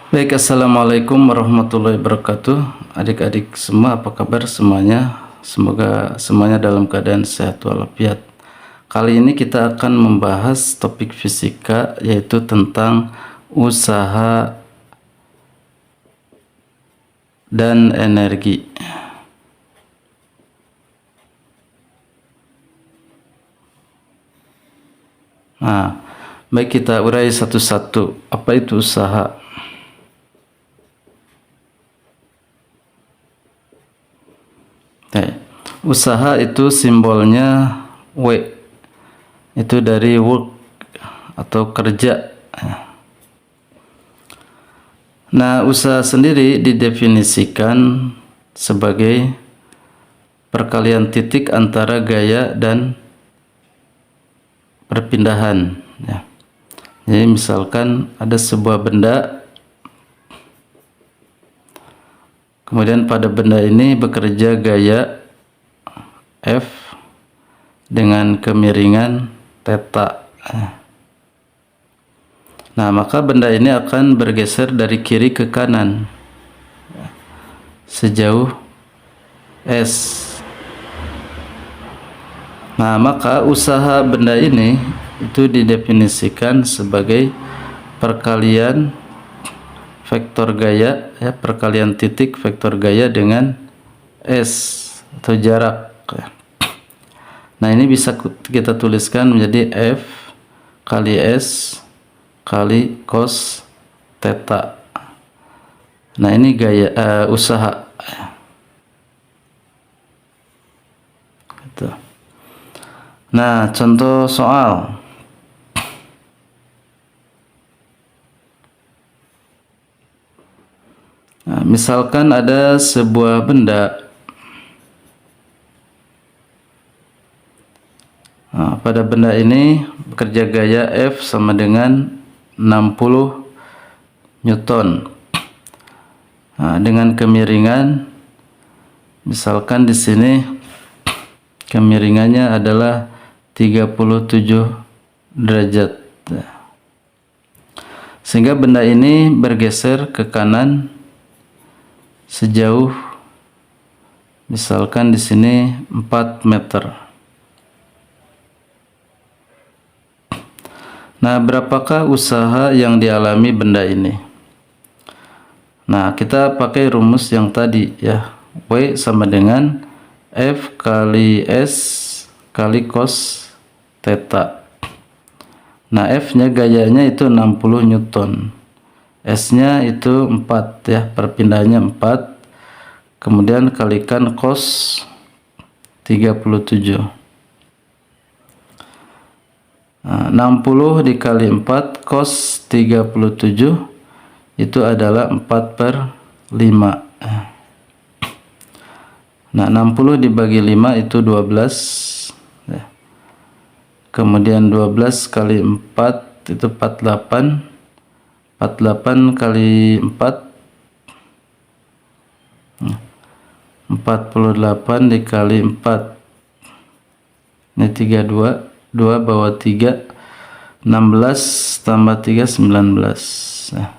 Baik, assalamualaikum warahmatullahi wabarakatuh. Adik-adik semua, apa kabar semuanya? Semoga semuanya dalam keadaan sehat walafiat. Kali ini kita akan membahas topik fisika, yaitu tentang usaha dan energi. Nah, baik, kita urai satu-satu. Apa itu usaha? Usaha itu simbolnya W, itu dari work atau kerja. Nah, usaha sendiri didefinisikan sebagai perkalian titik antara gaya dan perpindahan, ya. Jadi misalkan ada sebuah benda, kemudian pada benda ini bekerja gaya F dengan kemiringan theta. Nah, maka benda ini akan bergeser dari kiri ke kanan sejauh S. Nah, maka usaha benda ini itu didefinisikan sebagai perkalian vektor gaya, ya, perkalian titik vektor gaya dengan S atau jarak. Nah, ini bisa kita tuliskan menjadi F kali S kali cos theta. Nah, ini gaya usaha. Gitu. Nah, contoh soal. Nah, misalkan ada sebuah benda. Nah, pada benda ini bekerja gaya F sama dengan 60 Newton. Nah, dengan kemiringan, misalkan di sini kemiringannya adalah 37 derajat. Sehingga benda ini bergeser ke kanan sejauh, misalkan di sini 4 meter. Nah, berapakah usaha yang dialami benda ini? Nah, kita pakai rumus yang tadi, ya. W sama dengan F kali S kali cos theta. Nah, F-nya gayanya itu 60 Newton. S-nya itu 4, ya, perpindahannya 4. Kemudian kalikan cos 37. Nah, 60 dikali 4 cos 37 itu adalah 4/5. Nah, 60 dibagi 5 itu 12, ya. Kemudian 12 kali 4 itu 48. 48 kali 4 48 dikali 4 ini 32, 2 bawah 3, 16 tambah 3 19. Nah,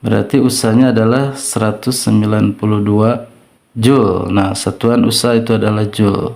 berarti usahanya adalah 192 Joule. Nah, satuan usaha itu adalah Joule.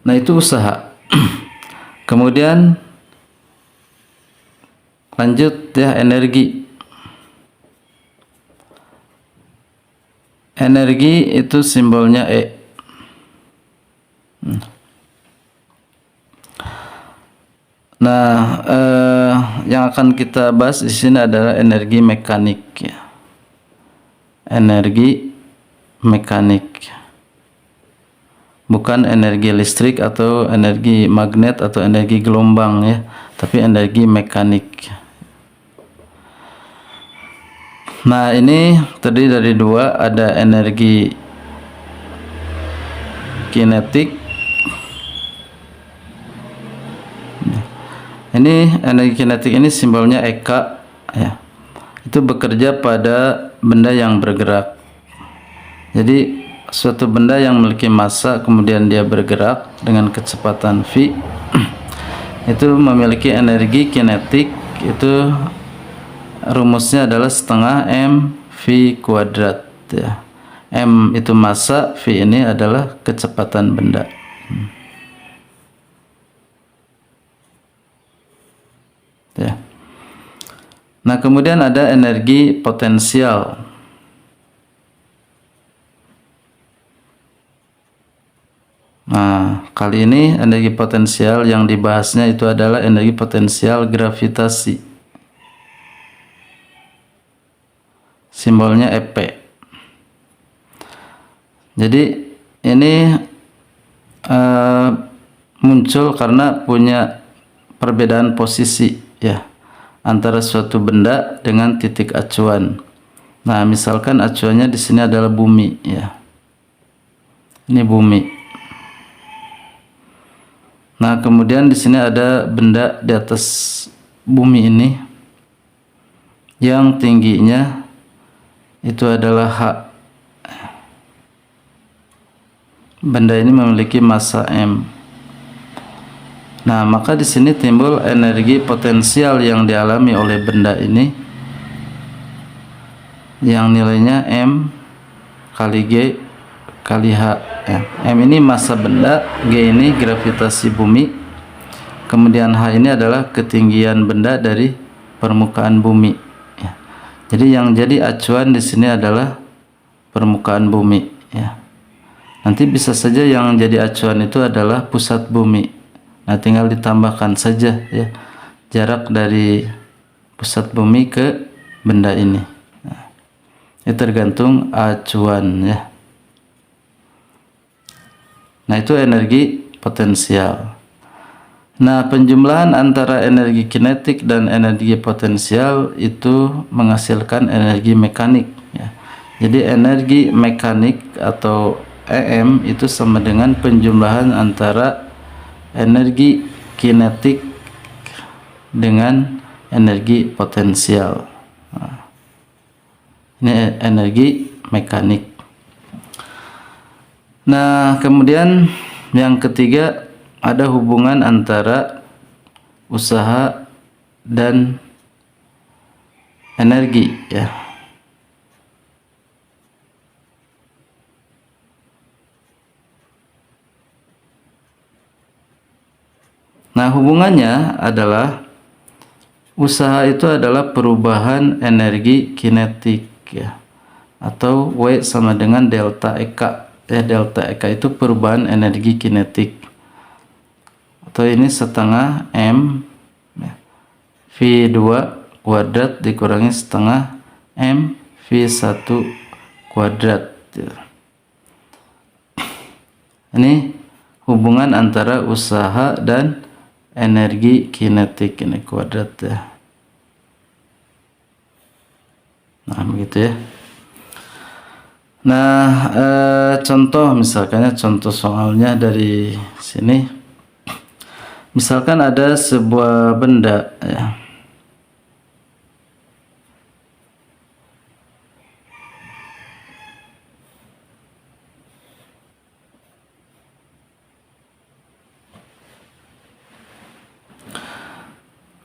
Nah, itu usaha. Kemudian lanjut, ya, energi. Energi itu simbolnya E. Nah, yang akan kita bahas di sini adalah energi mekanik, ya. Energi mekanik, bukan energi listrik atau energi magnet atau energi gelombang, ya, tapi energi mekanik. Nah, ini terdiri dari dua, ada energi kinetik. Ini energi kinetik ini simbolnya EK, ya. Itu bekerja pada benda yang bergerak. Jadi suatu benda yang memiliki massa kemudian dia bergerak dengan kecepatan v itu memiliki energi kinetik itu rumusnya adalah setengah M V kuadrat ya. M itu massa, V ini adalah kecepatan benda. Ya. Nah, kemudian ada energi potensial. Nah, kali ini energi potensial yang dibahasnya itu adalah energi potensial gravitasi. Simbolnya EP. Jadi ini muncul karena punya perbedaan posisi ya antara suatu benda dengan titik acuan. Nah, misalkan acuannya di sini adalah bumi ya. Ini bumi. Nah, kemudian di sini ada benda di atas bumi ini yang tingginya itu adalah H. Benda ini memiliki massa M. Nah, maka di sini timbul energi potensial yang dialami oleh benda ini yang nilainya M kali G kali H ya. M ini massa benda, G ini gravitasi bumi, kemudian H ini adalah ketinggian benda dari permukaan bumi ya. Jadi yang jadi acuan di sini adalah permukaan bumi ya. Nanti bisa saja yang jadi acuan itu adalah pusat bumi. Nah, tinggal ditambahkan saja ya jarak dari pusat bumi ke benda ini. Nah, itu tergantung acuan ya. Nah, itu energi potensial. Nah, penjumlahan antara energi kinetik dan energi potensial itu menghasilkan energi mekanik ya. Jadi energi mekanik atau EM itu sama dengan penjumlahan antara energi kinetik dengan energi potensial. Nah, ini energi mekanik. Nah, kemudian yang ketiga ada hubungan antara usaha dan energi ya. Nah, hubungannya adalah usaha itu adalah perubahan energi kinetik ya, atau W sama dengan delta EK ya. Delta EK itu perubahan energi kinetik, atau ini setengah M ya, V2 kuadrat dikurangi setengah M V1 kuadrat ya. Ini hubungan antara usaha dan energi kinetik, ini kuadrat ya. Nah, begitu ya. Nah, contoh misalkannya, contoh soalnya dari sini. Misalkan ada sebuah benda ya.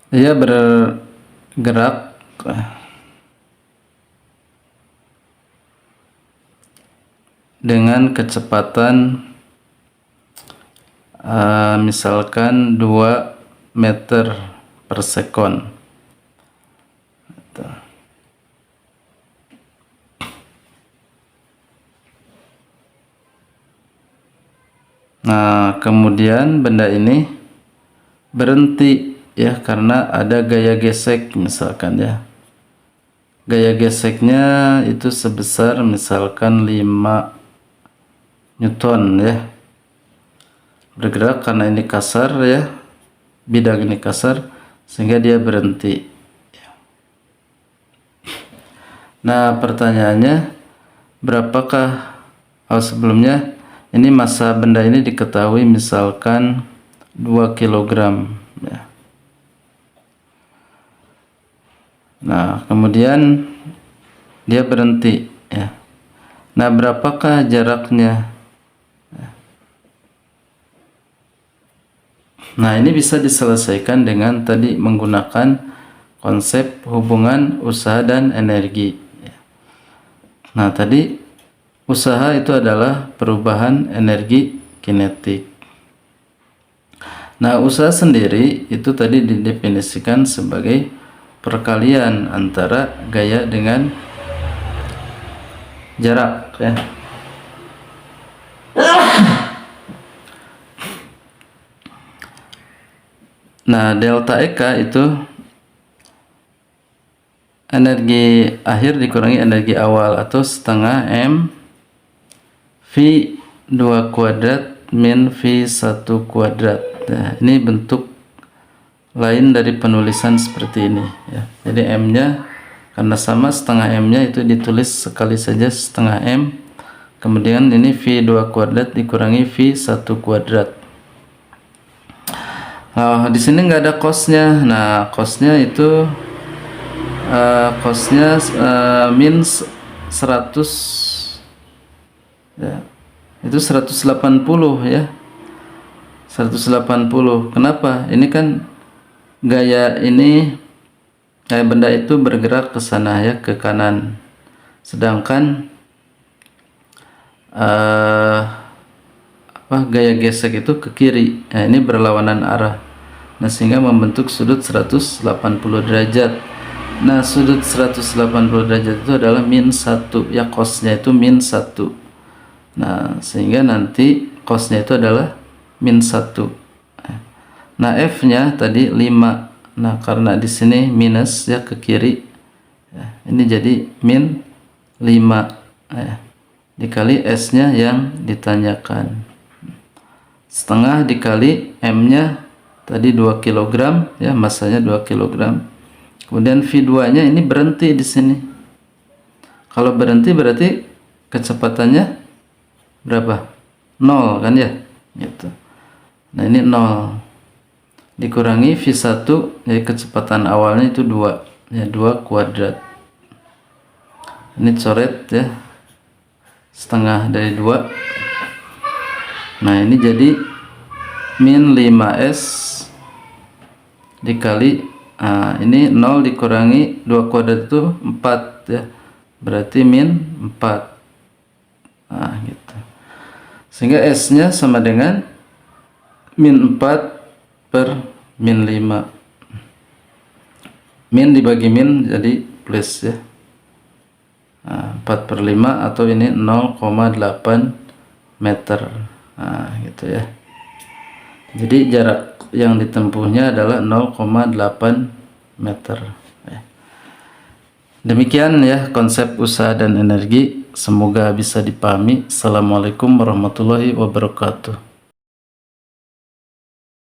Dia bergerak dengan kecepatan misalkan 2 meter per sekon. Nah, kemudian benda ini berhenti ya karena ada gaya gesek misalkan ya. Gaya geseknya itu sebesar misalkan 5 Newton ya. Bergerak karena ini kasar ya, bidang ini kasar sehingga dia berhenti. Nah, pertanyaannya berapakah sebelumnya ini massa benda ini diketahui misalkan 2 kg ya. Nah, kemudian dia berhenti ya. Nah, berapakah jaraknya? Nah, ini bisa diselesaikan dengan tadi menggunakan konsep hubungan usaha dan energi. Nah, tadi usaha itu adalah perubahan energi kinetik. Nah, usaha sendiri itu tadi didefinisikan sebagai perkalian antara gaya dengan jarak, ya. Nah, delta EK itu energi akhir dikurangi energi awal, atau setengah M V2 kuadrat min V1 kuadrat. Nah, ini bentuk lain dari penulisan seperti ini, ya. Jadi M-nya karena sama setengah M-nya itu ditulis sekali saja setengah M. Kemudian ini V2 kuadrat dikurangi V1 kuadrat. Nah, di sini nggak ada cosnya. Nah, cosnya itu min 100, ya. Itu 180, ya. 180. Kenapa? Ini kan gaya ini, kayak benda itu bergerak ke sana, ya, ke kanan. Sedangkan gaya gesek itu ke kiri. Nah, ini berlawanan arah. Nah, sehingga membentuk sudut 180 derajat. Nah, sudut 180 derajat itu adalah min 1, ya, cosnya itu min 1. Nah, sehingga nanti cosnya itu adalah min 1. Nah, F-nya tadi 5. Nah, karena di sini minus, ya, ke kiri, ya, ini jadi min 5, ya, dikali S-nya yang ditanyakan. Setengah dikali M-nya tadi 2 kg, ya, masanya 2 kg. Kemudian V2-nya ini berhenti di sini. Kalau berhenti berarti kecepatannya berapa? 0, kan, ya? Gitu. Nah, ini 0 dikurangi V1, jadi kecepatan awalnya itu 2, ya, 2 kuadrat. Ini coret, ya, setengah dari 2. Nah, ini jadi min 5S dikali, ini 0 dikurangi 2 kuadrat itu 4, ya, berarti min 4. Nah, gitu. Sehingga S-nya sama dengan min 4 per min 5. Min dibagi min jadi plus, ya. 4 per 5, atau ini 0,8 meter. Nah, gitu, ya. Jadi jarak yang ditempuhnya adalah 0,8 meter. Demikian, ya, konsep usaha dan energi. Semoga bisa dipahami. Assalamualaikum warahmatullahi wabarakatuh.